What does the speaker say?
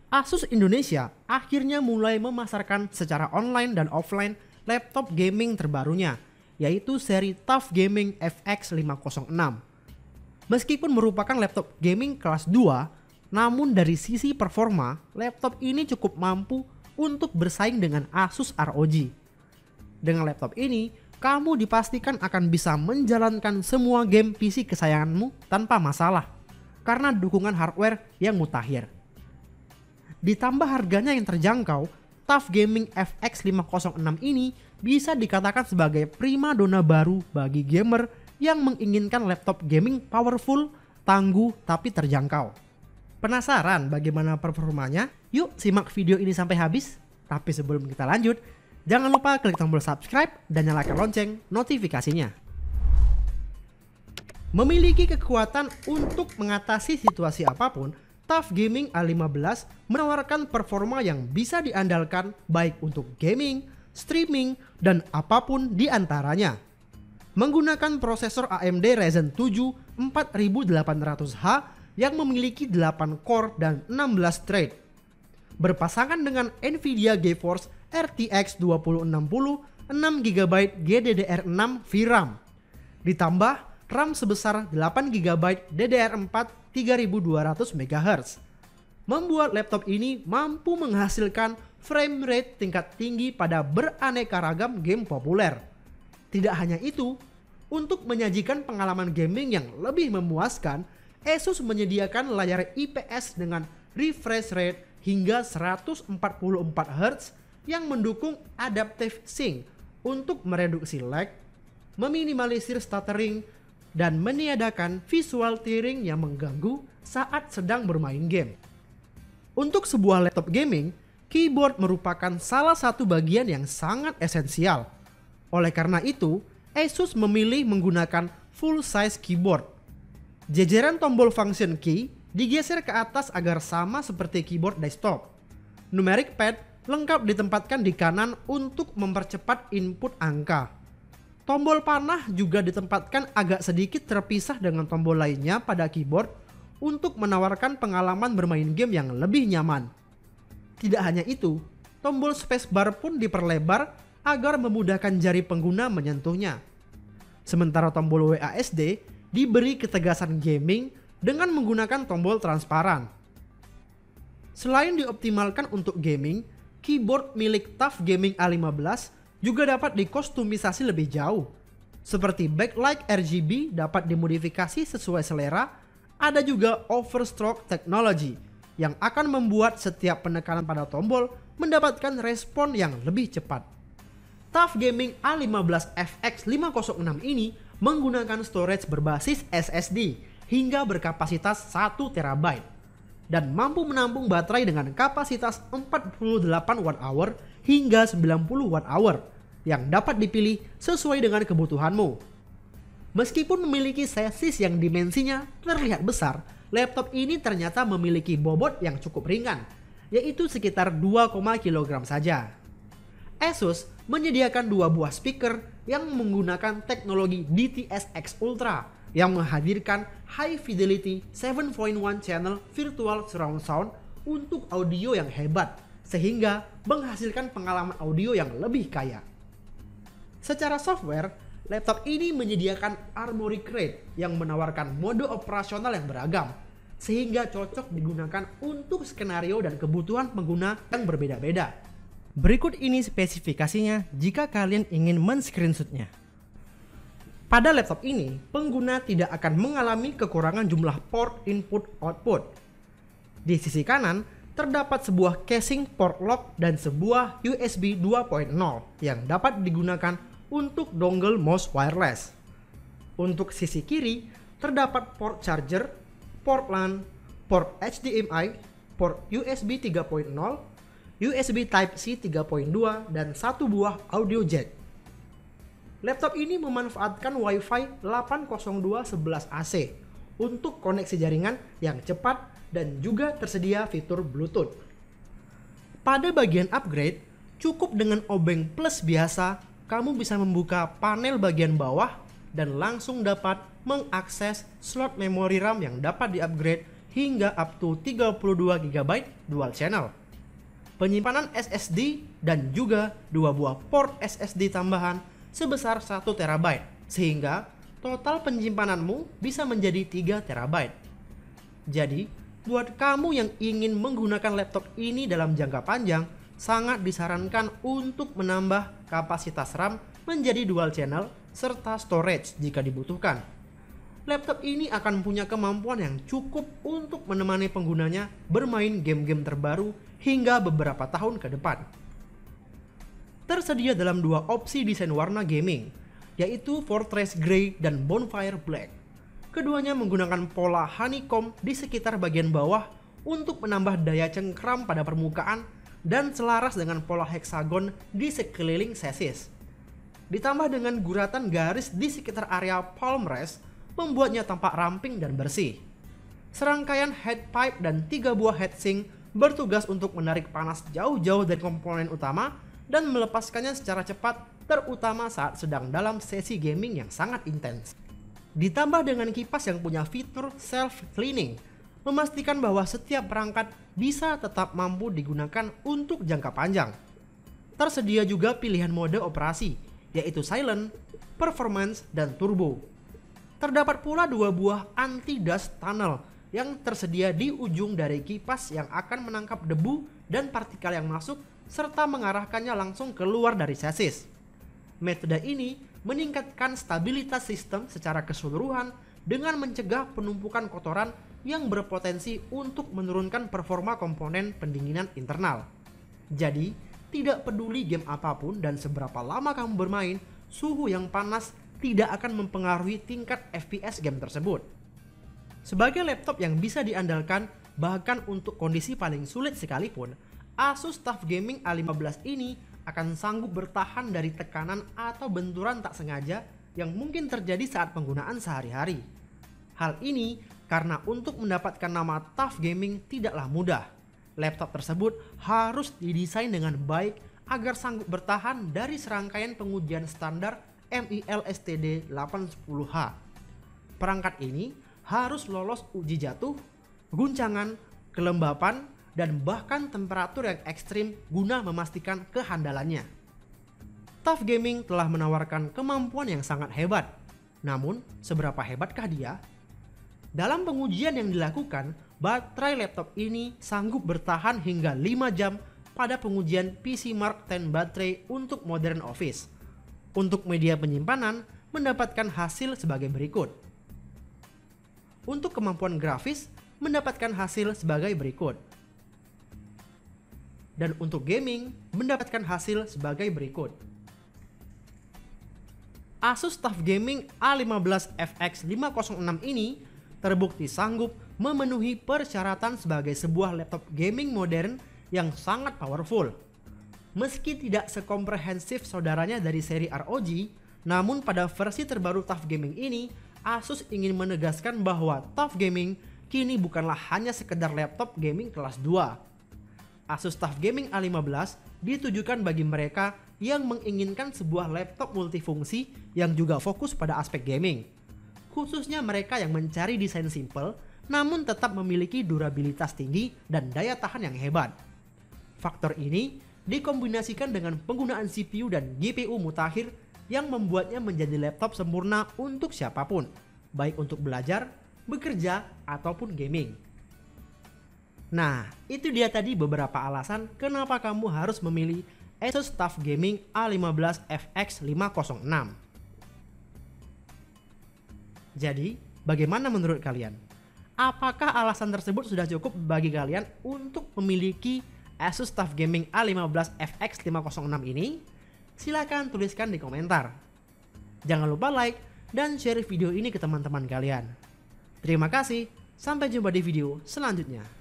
Asus Indonesia akhirnya mulai memasarkan secara online dan offline laptop gaming terbarunya, yaitu seri TUF Gaming FX 506. Meskipun merupakan laptop gaming kelas 2, namun dari sisi performa, laptop ini cukup mampu untuk bersaing dengan Asus ROG. Dengan laptop ini, kamu dipastikan akan bisa menjalankan semua game PC kesayanganmu tanpa masalah, karena dukungan hardware yang mutakhir. Ditambah harganya yang terjangkau, TUF Gaming FX 506 ini bisa dikatakan sebagai primadona baru bagi gamer yang menginginkan laptop gaming powerful, tangguh, tapi terjangkau. Penasaran bagaimana performanya? Yuk simak video ini sampai habis. Tapi sebelum kita lanjut, jangan lupa klik tombol subscribe dan nyalakan lonceng notifikasinya. Memiliki kekuatan untuk mengatasi situasi apapun, TUF Gaming A15 menawarkan performa yang bisa diandalkan baik untuk gaming, streaming, dan apapun di antaranya. Menggunakan prosesor AMD Ryzen 7 4800H yang memiliki 8 core dan 16 thread. Berpasangan dengan Nvidia GeForce RTX 2060 6GB GDDR6 VRAM. Ditambah RAM sebesar 8GB DDR4 3200 MHz. Membuat laptop ini mampu menghasilkan frame rate tingkat tinggi pada beraneka ragam game populer. Tidak hanya itu, untuk menyajikan pengalaman gaming yang lebih memuaskan, Asus menyediakan layar IPS dengan refresh rate hingga 144 Hz yang mendukung adaptive sync untuk mereduksi lag, meminimalisir stuttering, dan meniadakan visual tearing yang mengganggu saat sedang bermain game. Untuk sebuah laptop gaming, keyboard merupakan salah satu bagian yang sangat esensial. Oleh karena itu, Asus memilih menggunakan full size keyboard. Jejeran tombol function key digeser ke atas agar sama seperti keyboard desktop. Numeric pad lengkap ditempatkan di kanan untuk mempercepat input angka. Tombol panah juga ditempatkan agak sedikit terpisah dengan tombol lainnya pada keyboard untuk menawarkan pengalaman bermain game yang lebih nyaman. Tidak hanya itu, tombol spacebar pun diperlebar agar memudahkan jari pengguna menyentuhnya. Sementara tombol WASD diberi ketegasan gaming dengan menggunakan tombol transparan. Selain dioptimalkan untuk gaming, keyboard milik TUF Gaming A15 juga dapat dikostumisasi lebih jauh. Seperti backlight RGB dapat dimodifikasi sesuai selera, ada juga overstroke technology yang akan membuat setiap penekanan pada tombol mendapatkan respon yang lebih cepat. TUF Gaming A15 FX 506 ini menggunakan storage berbasis SSD hingga berkapasitas 1 TB dan mampu menampung baterai dengan kapasitas 48 Wh hingga 90 Wh yang dapat dipilih sesuai dengan kebutuhanmu. Meskipun memiliki chassis yang dimensinya terlihat besar, laptop ini ternyata memiliki bobot yang cukup ringan, yaitu sekitar 2, kg saja. Asus menyediakan 2 buah speaker yang menggunakan teknologi DTS-X Ultra yang menghadirkan high fidelity 7.1 channel virtual surround sound untuk audio yang hebat, sehingga menghasilkan pengalaman audio yang lebih kaya. Secara software, laptop ini menyediakan Armoury Crate yang menawarkan mode operasional yang beragam, sehingga cocok digunakan untuk skenario dan kebutuhan pengguna yang berbeda-beda. Berikut ini spesifikasinya jika kalian ingin men-screenshotnya. Pada laptop ini, pengguna tidak akan mengalami kekurangan jumlah port input-output. Di sisi kanan, terdapat sebuah casing port lock dan sebuah USB 2.0 yang dapat digunakan untuk dongle mouse wireless. Untuk sisi kiri, terdapat port charger, port LAN, port HDMI, port USB 3.0, USB Type-C 3.2, dan satu buah audio jack. Laptop ini memanfaatkan Wi-Fi 802.11ac untuk koneksi jaringan yang cepat dan juga tersedia fitur Bluetooth. Pada bagian upgrade, cukup dengan obeng plus biasa, kamu bisa membuka panel bagian bawah dan langsung dapat mengakses slot memori RAM yang dapat di-upgrade hingga up to 32 GB dual channel. Penyimpanan SSD dan juga 2 buah port SSD tambahan sebesar 1 TB, sehingga total penyimpananmu bisa menjadi 3 TB. Jadi, buat kamu yang ingin menggunakan laptop ini dalam jangka panjang, sangat disarankan untuk menambah kapasitas RAM menjadi dual channel serta storage jika dibutuhkan. Laptop ini akan punya kemampuan yang cukup untuk menemani penggunanya bermain game-game terbaru hingga beberapa tahun ke depan. Tersedia dalam 2 opsi desain warna gaming, yaitu Fortress Grey dan Bonfire Black. Keduanya menggunakan pola honeycomb di sekitar bagian bawah untuk menambah daya cengkram pada permukaan dan selaras dengan pola heksagon di sekeliling chassis. Ditambah dengan guratan garis di sekitar area palm rest membuatnya tampak ramping dan bersih. Serangkaian head pipe dan 3 buah heatsink bertugas untuk menarik panas jauh-jauh dari komponen utama dan melepaskannya secara cepat, terutama saat sedang dalam sesi gaming yang sangat intens. Ditambah dengan kipas yang punya fitur self-cleaning, memastikan bahwa setiap perangkat bisa tetap mampu digunakan untuk jangka panjang. Tersedia juga pilihan mode operasi, yaitu silent, performance, dan turbo. Terdapat pula 2 buah anti-dust tunnel yang tersedia di ujung dari kipas yang akan menangkap debu dan partikel yang masuk serta mengarahkannya langsung keluar dari chassis. Metode ini meningkatkan stabilitas sistem secara keseluruhan dengan mencegah penumpukan kotoran yang berpotensi untuk menurunkan performa komponen pendinginan internal. Jadi, tidak peduli game apapun dan seberapa lama kamu bermain, suhu yang panas tidak akan mempengaruhi tingkat FPS game tersebut. Sebagai laptop yang bisa diandalkan bahkan untuk kondisi paling sulit sekalipun, Asus TUF Gaming A15 ini akan sanggup bertahan dari tekanan atau benturan tak sengaja yang mungkin terjadi saat penggunaan sehari-hari. Hal ini karena untuk mendapatkan nama TUF Gaming tidaklah mudah. Laptop tersebut harus didesain dengan baik agar sanggup bertahan dari serangkaian pengujian standar MIL STD 810H. Perangkat ini harus lolos uji jatuh, guncangan, kelembapan, dan bahkan temperatur yang ekstrim guna memastikan kehandalannya. TUF Gaming telah menawarkan kemampuan yang sangat hebat. Namun, seberapa hebatkah dia? Dalam pengujian yang dilakukan, baterai laptop ini sanggup bertahan hingga 5 jam pada pengujian PC Mark X baterai untuk modern office. Untuk media penyimpanan, mendapatkan hasil sebagai berikut. Untuk kemampuan grafis, mendapatkan hasil sebagai berikut. Dan untuk gaming, mendapatkan hasil sebagai berikut. Asus TUF Gaming A15 FX 506 ini terbukti sanggup memenuhi persyaratan sebagai sebuah laptop gaming modern yang sangat powerful. Meski tidak sekomprehensif saudaranya dari seri ROG, namun pada versi terbaru TUF Gaming ini, Asus ingin menegaskan bahwa TUF Gaming kini bukanlah hanya sekedar laptop gaming kelas 2. Asus TUF Gaming A15 ditujukan bagi mereka yang menginginkan sebuah laptop multifungsi yang juga fokus pada aspek gaming. Khususnya mereka yang mencari desain simple namun tetap memiliki durabilitas tinggi dan daya tahan yang hebat. Faktor ini dikombinasikan dengan penggunaan CPU dan GPU mutakhir yang membuatnya menjadi laptop sempurna untuk siapapun, baik untuk belajar, bekerja, ataupun gaming. Nah, itu dia tadi beberapa alasan kenapa kamu harus memilih Asus TUF Gaming A15 FX 506. Jadi, bagaimana menurut kalian? Apakah alasan tersebut sudah cukup bagi kalian untuk memiliki Asus TUF Gaming A15 FX 506 ini? Silahkan tuliskan di komentar. Jangan lupa like dan share video ini ke teman-teman kalian. Terima kasih, sampai jumpa di video selanjutnya.